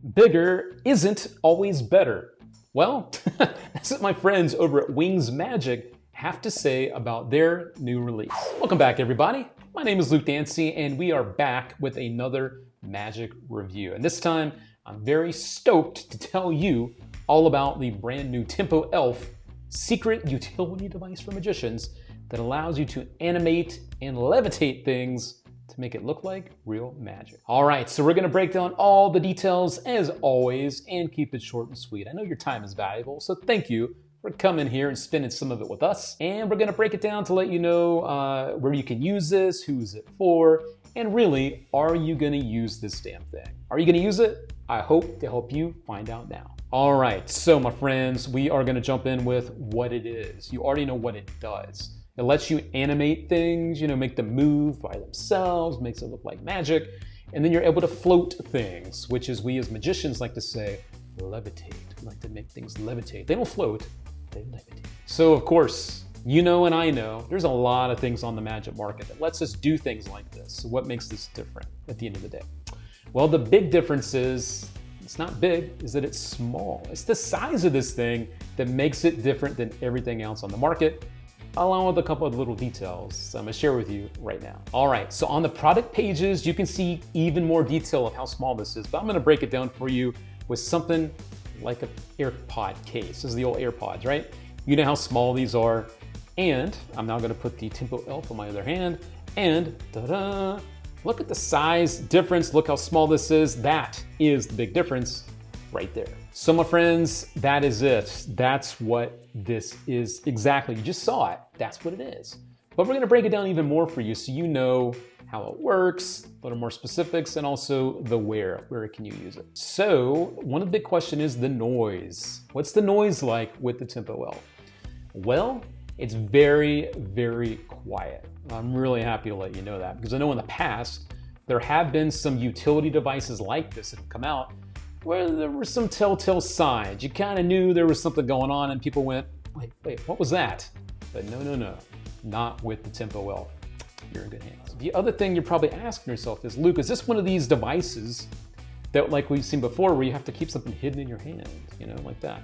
Bigger isn't always better. Well, that's what my friends over at Wings Magic have to say about their new release. Welcome back, everybody. My name is Luke Dancy, and we are back with another Magic review. And this time, I'm very stoked to tell you all about the brand new Tempo Elf secret utility device for magicians that allows you to animate and levitate things to make it look like real magic. All right, so we're gonna break down all the details as always and keep it short and sweet. I know your time is valuable, so thank you for coming here and spending some of it with us. And we're gonna break it down to let you know where you can use this, who's it for, and really, are you gonna use this damn thing? Are you gonna use it? I hope to help you find out now. All right, so my friends, we are gonna jump in with what it is. You already know what it does. It lets you animate things, make them move by themselves, makes it look like magic, and then you're able to float things, which is we as magicians like to say, levitate. We like to make things levitate. They don't float, they levitate. So of course, you know and I know, there's a lot of things on the magic market that lets us do things like this. So what makes this different at the end of the day? Well, the big difference is, it's not big, is that it's small. It's the size of this thing that makes it different than everything else on the market, along with a couple of little details I'm gonna share with you right now. All right, so on the product pages, you can see even more detail of how small this is, but I'm gonna break it down for you with something like an AirPod case. This is the old AirPods, right? You know how small these are. And I'm now gonna put the Tempo Elf on my other hand, and ta-da! Look at the size difference, look how small this is. That is the big difference right there. So my friends, that is it. That's what this is exactly. You just saw it, that's what it is. But we're gonna break it down even more for you so you know how it works, a little more specifics, and also the where can you use it. So one of the big questions is the noise. What's the noise like with the Tempo Elf? Well, it's very, very quiet. I'm really happy to let you know that because I know in the past, there have been some utility devices like this that have come out where there were some telltale signs. You kind of knew there was something going on and people went, wait, what was that? But no, not with the Tempo Elf. You're in good hands. The other thing you're probably asking yourself is, Luke, is this one of these devices that like we've seen before where you have to keep something hidden in your hand, like that?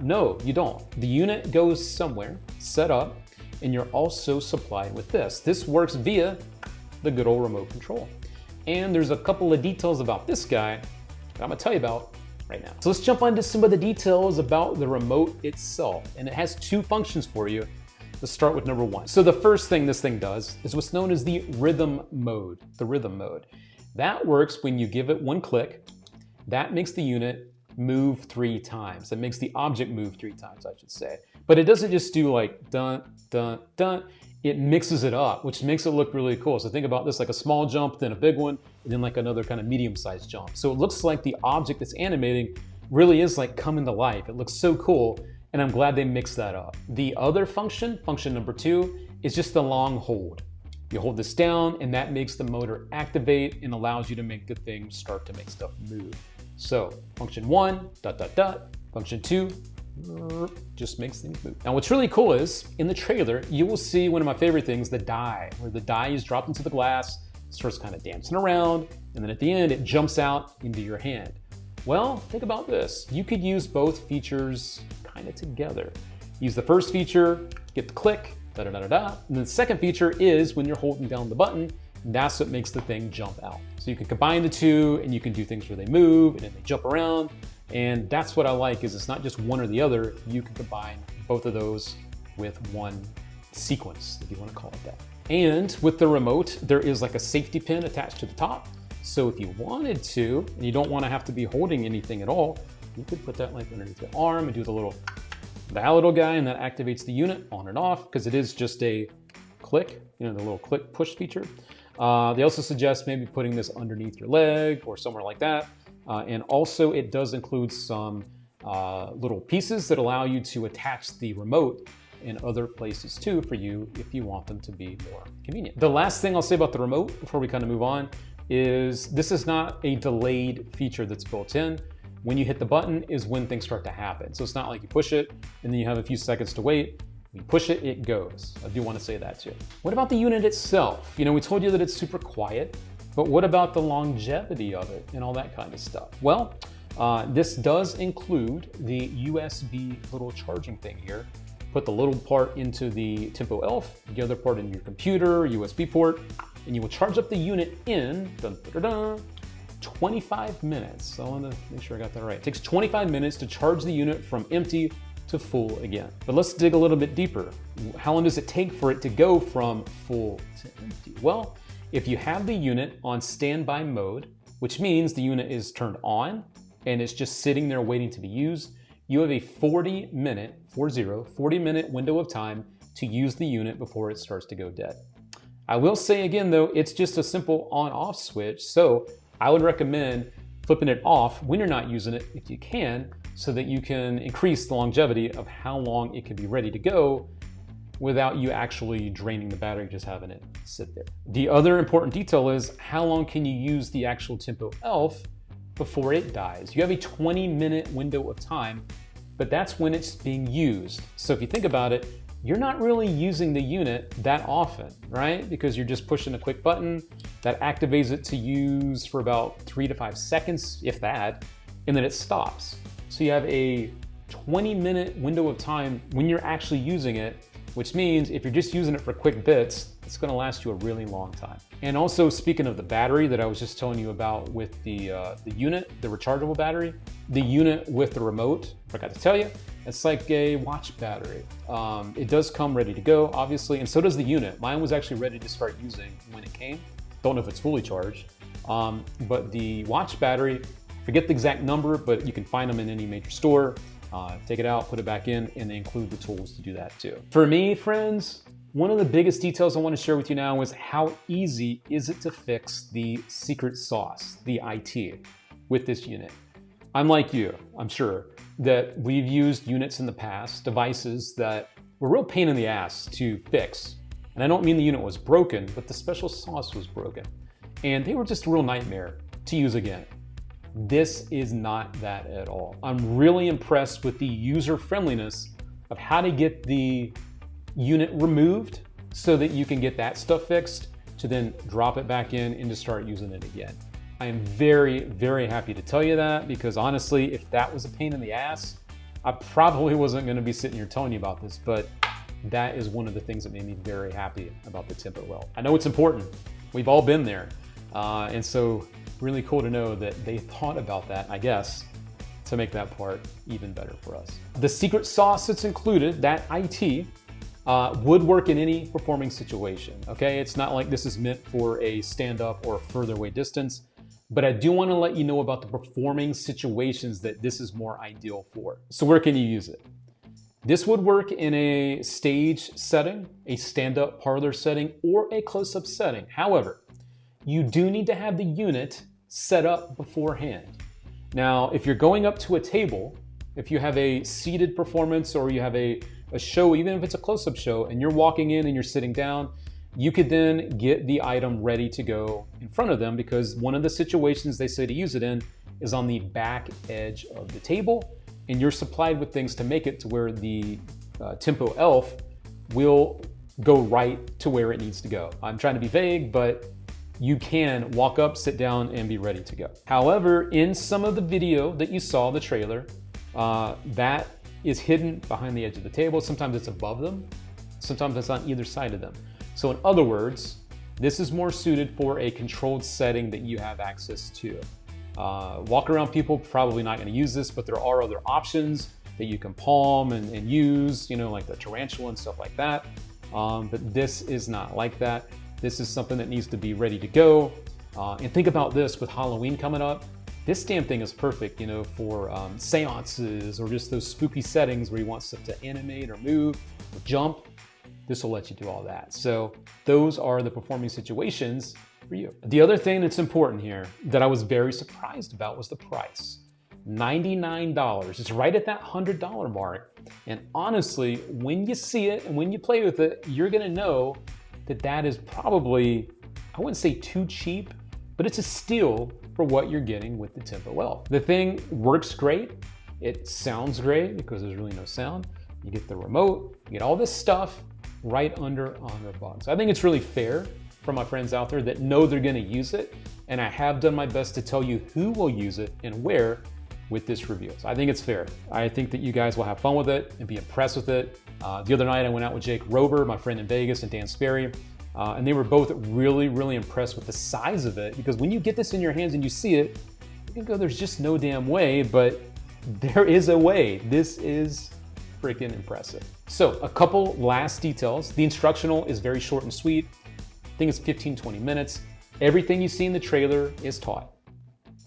No, you don't. The unit goes somewhere, set up, and you're also supplied with this. This works via the good old remote control. And there's a couple of details about this guy that I'm gonna tell you about right now. So let's jump into some of the details about the remote itself. And it has two functions for you. Let's start with number one. So the first thing this thing does is what's known as the rhythm mode, That works when you give it one click. That makes the unit move 3 times. It makes the object move 3 times, I should say. But it doesn't just do like dun, dun, dun. It mixes it up, which makes it look really cool. So think about this like a small jump, then a big one, and then like another kind of medium-sized jump. So it looks like the object that's animating really is like coming to life. It looks so cool, and I'm glad they mixed that up. The other function number 2, is just the long hold. You hold this down, and that makes the motor activate and allows you to make the thing start to make stuff move. So function 1, ... Function 2, just makes things move. Now what's really cool is, in the trailer, you will see one of my favorite things, the die, where the die is dropped into the glass, starts kind of dancing around, and then at the end, it jumps out into your hand. Well, think about this. You could use both features kind of together. Use the first feature, get the click, and then the second feature is when you're holding down the button, that's what makes the thing jump out. So you can combine the two and you can do things where they move and then they jump around. And that's what I like, is it's not just one or the other. You can combine both of those with one sequence, if you want to call it that. And with the remote, there is like a safety pin attached to the top. So if you wanted to, and you don't want to have to be holding anything at all, you could put that like underneath the arm and do the little guy, and that activates the unit on and off because it is just a click, the little click push feature. They also suggest maybe putting this underneath your leg or somewhere like that. And also it does include some little pieces that allow you to attach the remote in other places too for you if you want them to be more convenient. The last thing I'll say about the remote before we kind of move on is this is not a delayed feature that's built in. When you hit the button is when things start to happen. So it's not like you push it and then you have a few seconds to wait. When you push it, it goes. I do want to say that too. What about the unit itself? We told you that it's super quiet, but what about the longevity of it and all that kind of stuff? Well, This does include the USB little charging thing here. Put the little part into the Tempo Elf, the other part in your computer, USB port, and you will charge up the unit in 25 minutes. So I want to make sure I got that right. It takes 25 minutes to charge the unit from empty to full again. But let's dig a little bit deeper. How long does it take for it to go from full to empty? Well, if you have the unit on standby mode, which means the unit is turned on and it's just sitting there waiting to be used, you have a 40-minute window of time to use the unit before it starts to go dead. I will say again though, it's just a simple on-off switch, so I would recommend flipping it off when you're not using it if you can, so that you can increase the longevity of how long it can be ready to go without you actually draining the battery, just having it sit there. The other important detail is how long can you use the actual Tempo Elf before it dies. You have a 20-minute window of time, but that's when it's being used. So if you think about it, you're not really using the unit that often, right? Because you're just pushing a quick button that activates it to use for about 3 to 5 seconds, if that, and then it stops. So you have a 20-minute window of time when you're actually using it, which means if you're just using it for quick bits, it's gonna last you a really long time. And also, speaking of the battery that I was just telling you about with the unit, the rechargeable battery, the unit with the remote, forgot to tell you, it's like a watch battery. It does come ready to go, obviously, and so does the unit. Mine was actually ready to start using when it came. Don't know if it's fully charged, but the watch battery, forget the exact number, but you can find them in any major store. Take it out, put it back in, and they include the tools to do that too. For me, friends, one of the biggest details I want to share with you now is how easy is it to fix the secret sauce, the IT, with this unit. I'm like you, I'm sure, that we've used units in the past, devices that were a real pain in the ass to fix. And I don't mean the unit was broken, but the special sauce was broken. And they were just a real nightmare to use again. This is not that at all. I'm really impressed with the user friendliness of how to get the unit removed so that you can get that stuff fixed to then drop it back in and to start using it again. I am very, very happy to tell you that, because honestly, if that was a pain in the ass, I probably wasn't going to be sitting here telling you about this, but that is one of the things that made me very happy about the Tempo Elf. I know it's important. We've all been there. And so really cool to know that they thought about that, I guess, to make that part even better for us. The secret sauce that's included, that IT, would work in any performing situation, okay? It's not like this is meant for a stand-up or a further away distance, but I do want to let you know about the performing situations that this is more ideal for. So where can you use it? This would work in a stage setting, a stand-up parlor setting, or a close-up setting. However, you do need to have the unit set up beforehand. Now, if you're going up to a table, if you have a seated performance or you have a show, even if it's a close-up show, and you're walking in and you're sitting down, you could then get the item ready to go in front of them, because one of the situations they say to use it in is on the back edge of the table, and you're supplied with things to make it to where the Tempo Elf will go right to where it needs to go. I'm trying to be vague, but you can walk up, sit down, and be ready to go. However, in some of the video that you saw, the trailer, that is hidden behind the edge of the table. Sometimes it's above them, sometimes it's on either side of them. So in other words, this is more suited for a controlled setting that you have access to. Walk around people probably not going to use this, but there are other options that you can palm and use, you know, like the tarantula and stuff like that. But this is not like that. This is something that needs to be ready to go. And think about this with Halloween coming up. This damn thing is perfect, you know, for seances or just those spooky settings where you want stuff to animate or move or jump. This will let you do all that. So those are the performing situations for you. The other thing that's important here that I was very surprised about was the price. $99. It's right at that $100 mark. And honestly, when you see it and when you play with it, you're gonna know that that is probably, I wouldn't say too cheap, but it's a steal for what you're getting with the Tempo Elf. The thing works great. It sounds great because there's really no sound. You get the remote, you get all this stuff right under $100. I think it's really fair for my friends out there that know they're gonna use it, and I have done my best to tell you who will use it and where, with this review. So I think it's fair. I think that you guys will have fun with it and be impressed with it. The other night I went out with Jake Rober, my friend in Vegas, and Dan Sperry, and they were both really, really impressed with the size of it, because when you get this in your hands and you see it, you can go, there's just no damn way, but there is a way. This is freaking impressive. So a couple last details. The instructional is very short and sweet. I think it's 15-20 minutes. Everything you see in the trailer is taught.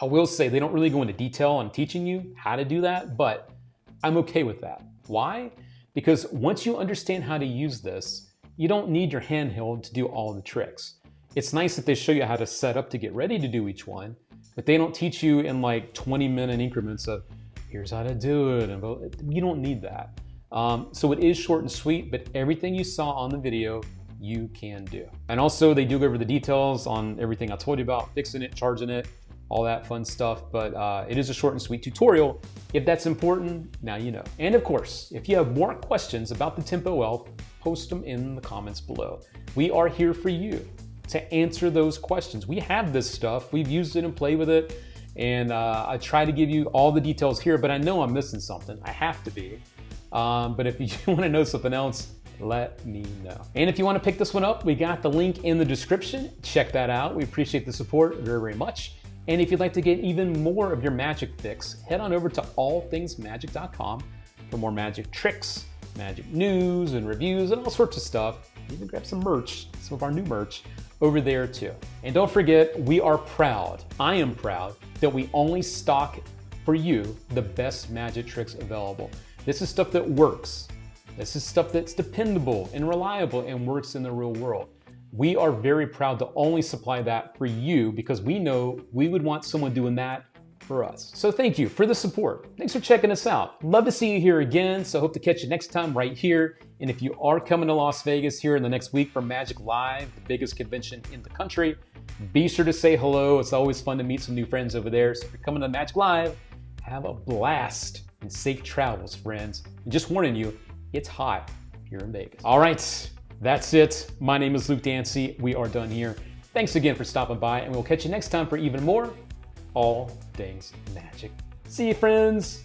I will say they don't really go into detail on teaching you how to do that, but I'm okay with that. Why? Because once you understand how to use this, you don't need your handheld to do all the tricks. It's nice that they show you how to set up to get ready to do each one, but they don't teach you in like 20-minute increments of here's how to do it. And you don't need that. So it is short and sweet, but everything you saw on the video, you can do. And also they do go over the details on everything I told you about, fixing it, charging it, all that fun stuff, but it is a short and sweet tutorial. If that's important, now you know. And of course, if you have more questions about the Tempo Elf, post them in the comments below. We are here for you to answer those questions. We have this stuff, we've used it and played with it, and I try to give you all the details here, but I know I'm missing something. I have to be. But if you want to know something else, let me know. And if you want to pick this one up, we got the link in the description. Check that out. We appreciate the support very, very much. And if you'd like to get even more of your magic fix, head on over to allthingsmagic.com for more magic tricks, magic news and reviews and all sorts of stuff. Even grab some merch, some of our new merch over there too. And don't forget, we are proud, I am proud, that we only stock for you the best magic tricks available. This is stuff that works. This is stuff that's dependable and reliable and works in the real world. We are very proud to only supply that for you, because we know we would want someone doing that for us. So thank you for the support. Thanks for checking us out. Love to see you here again, so hope to catch you next time right here. And if you are coming to Las Vegas here in the next week for Magic Live, the biggest convention in the country, be sure to say hello. It's always fun to meet some new friends over there. So if you're coming to Magic Live, have a blast and safe travels, friends. And just warning you, it's hot here in Vegas. All right. That's it. My name is Luke Dancy. We are done here. Thanks again for stopping by, and we'll catch you next time for even more All Things Magic. See you, friends.